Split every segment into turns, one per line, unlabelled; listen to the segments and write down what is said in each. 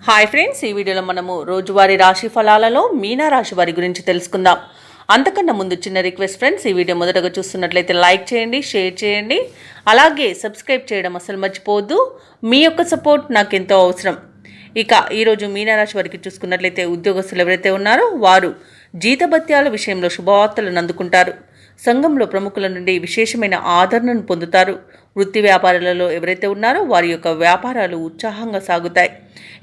Hi friends, ఈ వీడియోలో మనము రోజువారీ రాశి ఫలాలలో మీనా రాశి వారి గురించి తెలుసుకుందాం. అంతకన్నా ముందు చిన్న రిక్వెస్ట్ ఫ్రెండ్స్, ఈ వీడియో మొదటగా చూస్తున్నట్లయితే లైక్ చేయండి, షేర్ చేయండి, అలాగే సబ్స్క్రైబ్ చేయడం అసలు మర్చిపోవద్దు. మీ యొక్క సపోర్ట్ నాకు ఎంతో అవసరం. ఇక ఈరోజు మీనరాశి వారికి చూసుకున్నట్లయితే ఉద్యోగస్తులు ఎవరైతే ఉన్నారో వారు జీతభత్యాల విషయంలో శుభవార్తలను అందుకుంటారు. సంఘంలో ప్రముఖుల నుండి విశేషమైన ఆదరణను పొందుతారు. వృత్తి వ్యాపారాలలో ఎవరైతే ఉన్నారో వారి యొక్క వ్యాపారాలు ఉత్సాహంగా సాగుతాయి.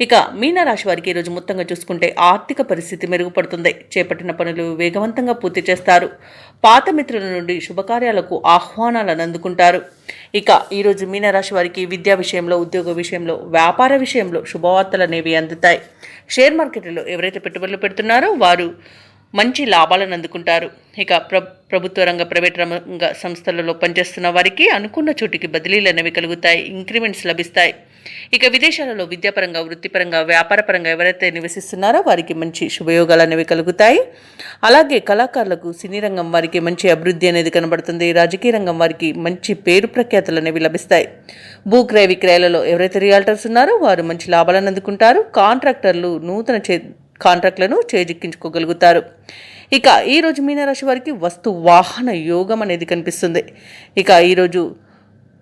ఇక మీనరాశి వారికి ఈరోజు మొత్తంగా చూసుకుంటే ఆర్థిక పరిస్థితి మెరుగుపడుతుంది. చేపట్టిన పనులు వేగవంతంగా పూర్తి చేస్తారు. పాత మిత్రుల నుండి శుభకార్యాలకు ఆహ్వానాలను అందుకుంటారు. ఇక ఈరోజు మీనరాశి వారికి విద్యా విషయంలో, ఉద్యోగ విషయంలో, వ్యాపార విషయంలో శుభవార్తలు అనేవి అందుతాయి. షేర్ మార్కెట్లో ఎవరైతే పెట్టుబడులు పెడుతున్నారో వారు మంచి లాభాలను అందుకుంటారు. ఇక ప్రభుత్వ రంగ, ప్రైవేట్ రంగ సంస్థలలో పనిచేస్తున్న వారికి అనుకున్న చోటికి బదిలీలు అనేవి కలుగుతాయి. ఇంక్రిమెంట్స్ లభిస్తాయి. ఇక విదేశాలలో విద్యాపరంగా, వృత్తిపరంగా, వ్యాపారపరంగా ఎవరైతే నివసిస్తున్నారో వారికి మంచి శుభయోగాలు అనేవి కలుగుతాయి. అలాగే కళాకారులకు, సినీ రంగం వారికి మంచి అభివృద్ధి అనేది కనబడుతుంది. రాజకీయ రంగం వారికి మంచి పేరు ప్రఖ్యాతులు అనేవి లభిస్తాయి. భూక్రయ విక్రయాలలో ఎవరైతే రియాల్టర్స్ ఉన్నారో వారు మంచి లాభాలను అందుకుంటారు. కాంట్రాక్టర్లు నూతన కాంట్రాక్ట్లను చేజిక్కించుకోగలుగుతారు. ఇక ఈరోజు మీనరాశి వారికి వస్తు వాహన యోగం అనేది కనిపిస్తుంది. ఇక ఈరోజు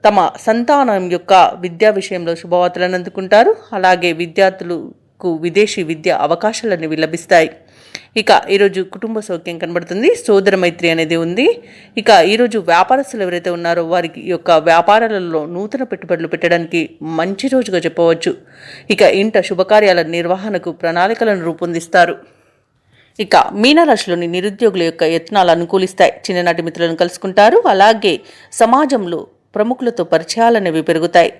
తమ సంతానం యొక్క విద్యా విషయంలో శుభవార్తలను అందుకుంటారు. అలాగే విద్యార్థులకు విదేశీ విద్య అవకాశాలు అనేవి లభిస్తాయి. ఇక ఈరోజు కుటుంబ సౌఖ్యం కనబడుతుంది. సోదర మైత్రి అనేది ఉంది. ఇక ఈరోజు వ్యాపారస్తులు ఎవరైతే ఉన్నారో వారికి యొక్క వ్యాపారాలలో నూతన పెట్టుబడులు పెట్టడానికి మంచి రోజుగా చెప్పవచ్చు. ఇక ఇంట శుభకార్యాల నిర్వహణకు ప్రణాళికలను రూపొందిస్తారు. ఇక మీనరాశిలోని నిరుద్యోగుల యొక్క యత్నాలు అనుకూలిస్తాయి. చిన్ననాటి మిత్రులను కలుసుకుంటారు. అలాగే సమాజంలో ప్రముఖులతో పరిచయాలనేవి పెరుగుతాయి.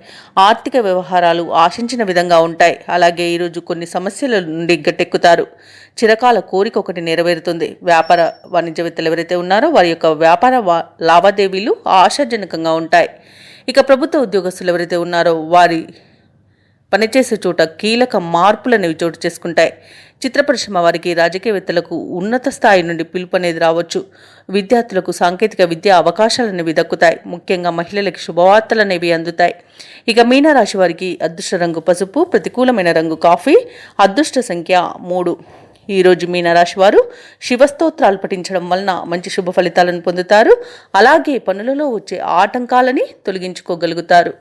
ఆర్థిక వ్యవహారాలు ఆశించిన విధంగా ఉంటాయి. అలాగే ఈరోజు కొన్ని సమస్యల నుండి గట్టెక్కుతారు. చిరకాల కోరిక ఒకటి నెరవేరుతుంది. వ్యాపార వాణిజ్యవేత్తలు ఎవరైతే ఉన్నారో వారి యొక్క వ్యాపార లావాదేవీలు ఆశాజనకంగా ఉంటాయి. ఇక ప్రభుత్వ ఉద్యోగస్తులు ఎవరైతే ఉన్నారో వారి పనిచేసే చోట కీలక మార్పులు అనేవి చోటు చేసుకుంటాయి. చిత్ర పరిశ్రమ వారికి, రాజకీయవేత్తలకు ఉన్నత స్థాయి నుండి పిలుపు అనేది రావచ్చు. విద్యార్థులకు సాంకేతిక విద్యా అవకాశాలు అనేవి దక్కుతాయి. ముఖ్యంగా మహిళలకు శుభవార్తలు అనేవి అందుతాయి. ఇక మీనరాశి వారికి అదృష్ట రంగు పసుపు, ప్రతికూలమైన రంగు కాఫీ, అదృష్ట సంఖ్య 3. ఈరోజు మీనరాశి వారు శివస్తోత్రాలు పఠించడం వలన మంచి శుభ ఫలితాలను పొందుతారు. అలాగే పనులలో వచ్చే ఆటంకాలని తొలగించుకోగలుగుతారు.